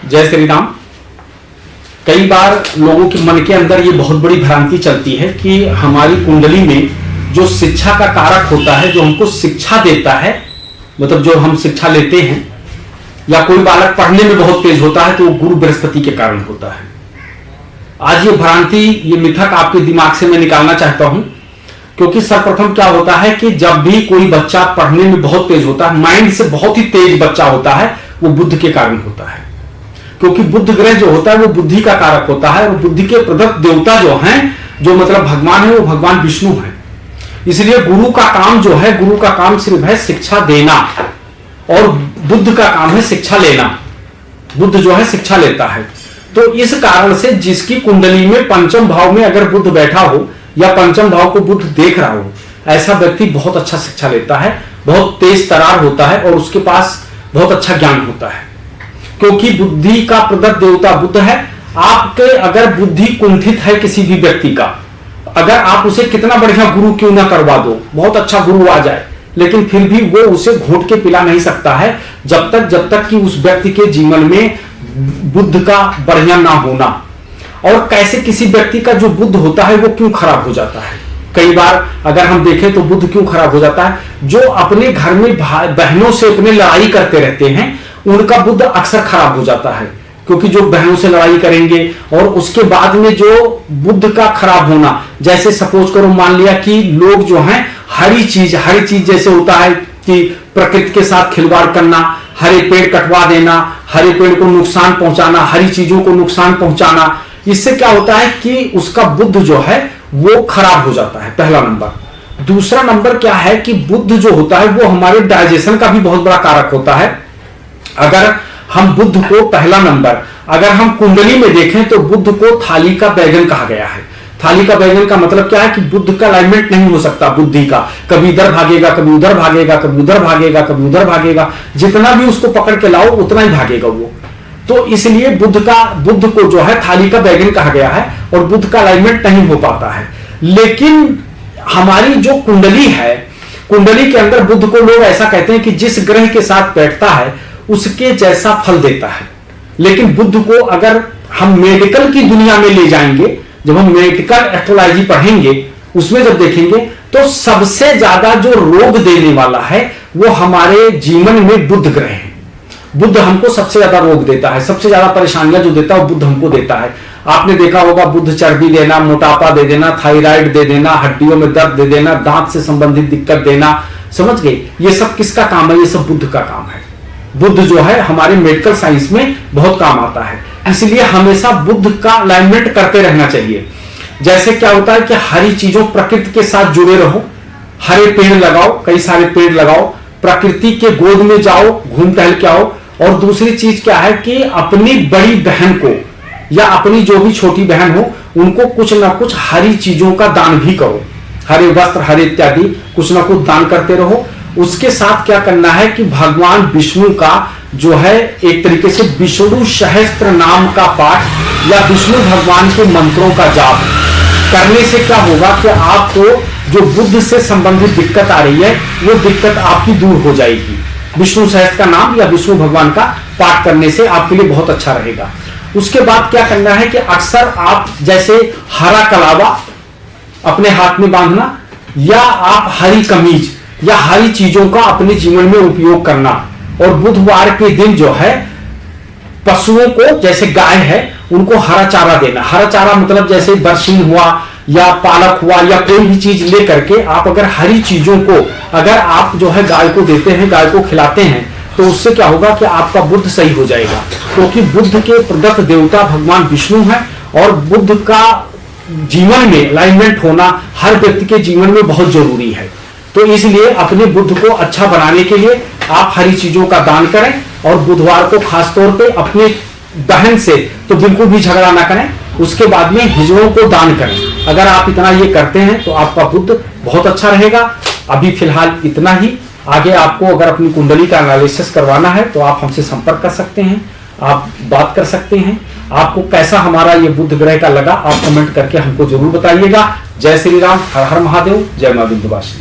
जय श्री राम। कई बार लोगों के मन के अंदर ये बहुत बड़ी भ्रांति चलती है कि हमारी कुंडली में जो शिक्षा का कारक होता है, जो हमको शिक्षा देता है, मतलब जो हम शिक्षा लेते हैं, या कोई बालक पढ़ने में बहुत तेज होता है तो वो गुरु बृहस्पति के कारण होता है। आज ये भ्रांति, ये मिथक आपके दिमाग से मैं निकालना चाहता हूं, क्योंकि सर्वप्रथम क्या होता है कि जब भी कोई बच्चा पढ़ने में बहुत तेज होता है, माइंड से बहुत ही तेज बच्चा होता है, वो बुध के कारण होता है। क्योंकि बुध ग्रह जो होता है वो बुद्धि का कारक होता है, और बुद्धि के प्रदत्त देवता जो हैं, जो मतलब भगवान है, वो भगवान विष्णु है। इसलिए गुरु का काम जो है, गुरु का काम सिर्फ है शिक्षा देना, और बुद्ध का काम है शिक्षा लेना। बुद्ध जो है शिक्षा लेता है। तो इस कारण से जिसकी कुंडली में पंचम भाव में अगर बुद्ध बैठा हो या पंचम भाव को बुद्ध देख रहा हो, ऐसा व्यक्ति बहुत अच्छा शिक्षा लेता है, बहुत तेज तरार होता है, और उसके पास बहुत अच्छा ज्ञान होता है। क्योंकि बुद्धि का प्रदत्त देवता बुद्ध है। आपके अगर बुद्धि कुंठित है किसी भी व्यक्ति का, अगर आप उसे कितना बढ़िया गुरु क्यों ना करवा दो, बहुत अच्छा गुरु आ जाए, लेकिन फिर भी वो उसे घोट के पिला नहीं सकता है जब तक कि उस व्यक्ति के जीवन में बुद्ध का बढ़िया ना होना। और कैसे किसी व्यक्ति का जो बुद्ध होता है वो क्यों खराब हो जाता है? कई बार अगर हम देखें तो बुद्ध क्यों खराब हो जाता है? जो अपने घर में बहनों से अपने लड़ाई करते रहते हैं, उनका बुद्ध अक्सर खराब हो जाता है। क्योंकि जो बहनों से लड़ाई करेंगे और उसके बाद में जो बुद्ध का खराब होना, जैसे सपोज करो, मान लिया कि लोग जो हैं हरी चीज जैसे होता है कि प्रकृति के साथ खिलवाड़ करना, हरे पेड़ कटवा देना, हरे पेड़ को नुकसान पहुंचाना, हरी चीजों को नुकसान पहुंचाना, इससे क्या होता है कि उसका बुद्ध जो है वो खराब हो जाता है, पहला नंबर। दूसरा नंबर क्या है कि बुद्ध जो होता है वो हमारे डाइजेशन का भी बहुत बड़ा कारक होता है। अगर हम बुद्ध को, पहला नंबर, अगर हम कुंडली में देखें तो बुद्ध को थाली का बैगन कहा गया है। थाली का बैगन का मतलब क्या है कि बुद्ध का अलाइनमेंट नहीं हो सकता बुद्धि का, कभी इधर भागेगा, कभी उधर भागेगा, कभी उधर भागेगा, कभी उधर भागेगा, जितना भी उसको पकड़ के लाओ उतना ही भागेगा वो। तो इसलिए बुद्ध को जो है थाली का बैगन कहा गया है, और बुद्ध का अलाइनमेंट नहीं हो पाता है। लेकिन हमारी जो कुंडली है, कुंडली के अंदर बुद्ध को लोग ऐसा कहते हैं कि जिस ग्रह के साथ बैठता है उसके जैसा फल देता है। लेकिन बुद्ध को अगर हम मेडिकल की दुनिया में ले जाएंगे, जब हम मेडिकल एस्ट्रोलॉजी पढ़ेंगे, उसमें जब देखेंगे तो सबसे ज्यादा जो रोग देने वाला है वो हमारे जीवन में बुध ग्रह है। बुद्ध हमको सबसे ज्यादा रोग देता है, सबसे ज्यादा परेशानियां जो देता है वो बुद्ध हमको देता है। आपने देखा होगा, बुद्ध चर्बी देना, मोटापा दे देना, थायराइड दे देना, हड्डियों में दर्द दे देना, दांत से संबंधित दिक्कत देना, समझ गए? ये सब किसका काम है? ये सब बुद्ध का काम है। बुद्ध जो है हमारे मेडिकल साइंस में बहुत काम आता है। इसलिए हमेशा बुद्ध का अलाइनमेंट करते रहना चाहिए। जैसे क्या होता है कि हरी चीजों, प्रकृति के साथ जुड़े रहो, हरे पेड़ लगाओ, कई सारे पेड़ लगाओ, प्रकृति के गोद में जाओ, घूम टहल के आओ। और दूसरी चीज क्या है कि अपनी बड़ी बहन को या अपनी जो भी छोटी बहन हो, उनको कुछ ना कुछ हरी चीजों का दान भी करो, हरे वस्त्र, हरे इत्यादि कुछ ना कुछ दान करते रहो। उसके साथ क्या करना है कि भगवान विष्णु का जो है एक तरीके से विष्णु सहस्त्र नाम का पाठ या विष्णु भगवान के मंत्रों का जाप करने से क्या होगा कि आपको जो बुद्ध से संबंधित दिक्कत आ रही है वो दिक्कत आपकी दूर हो जाएगी। विष्णु सहस्त्र का नाम या विष्णु भगवान का पाठ करने से आपके लिए बहुत अच्छा रहेगा। उसके बाद क्या करना है कि अक्सर आप जैसे हरा कलावा अपने हाथ में बांधना, या आप हरी कमीज या हरी चीजों का अपने जीवन में उपयोग करना। और बुधवार के दिन जो है पशुओं को, जैसे गाय है, उनको हरा चारा देना। हरा चारा मतलब जैसे बरसीन हुआ या पालक हुआ या कोई भी चीज ले करके आप अगर हरी चीजों को अगर आप जो है गाय को देते हैं, गाय को खिलाते हैं, तो उससे क्या होगा कि आपका बुद्ध सही हो जाएगा। क्योंकि बुद्ध के प्रदत्त देवता भगवान विष्णु है, और बुद्ध का जीवन में अलाइनमेंट होना हर व्यक्ति के जीवन में बहुत जरूरी है। तो इसलिए अपने बुद्ध को अच्छा बनाने के लिए आप हरी चीजों का दान करें, और बुधवार को खास तौर पे अपने बहन से तो बिल्कुल भी झगड़ा ना करें। उसके बाद में हिजड़ों को दान करें। अगर आप इतना ये करते हैं तो आपका बुद्ध बहुत अच्छा रहेगा। अभी फिलहाल इतना ही। आगे आपको अगर अपनी कुंडली का एनालिसिस करवाना है तो आप हमसे संपर्क कर सकते हैं, आप बात कर सकते हैं। आपको कैसा हमारा ये बुध ग्रह का लगा आप कमेंट करके हमको जरूर बताइएगा। जय श्री राम, हर हर महादेव, जय मां विंध्यवासिनी।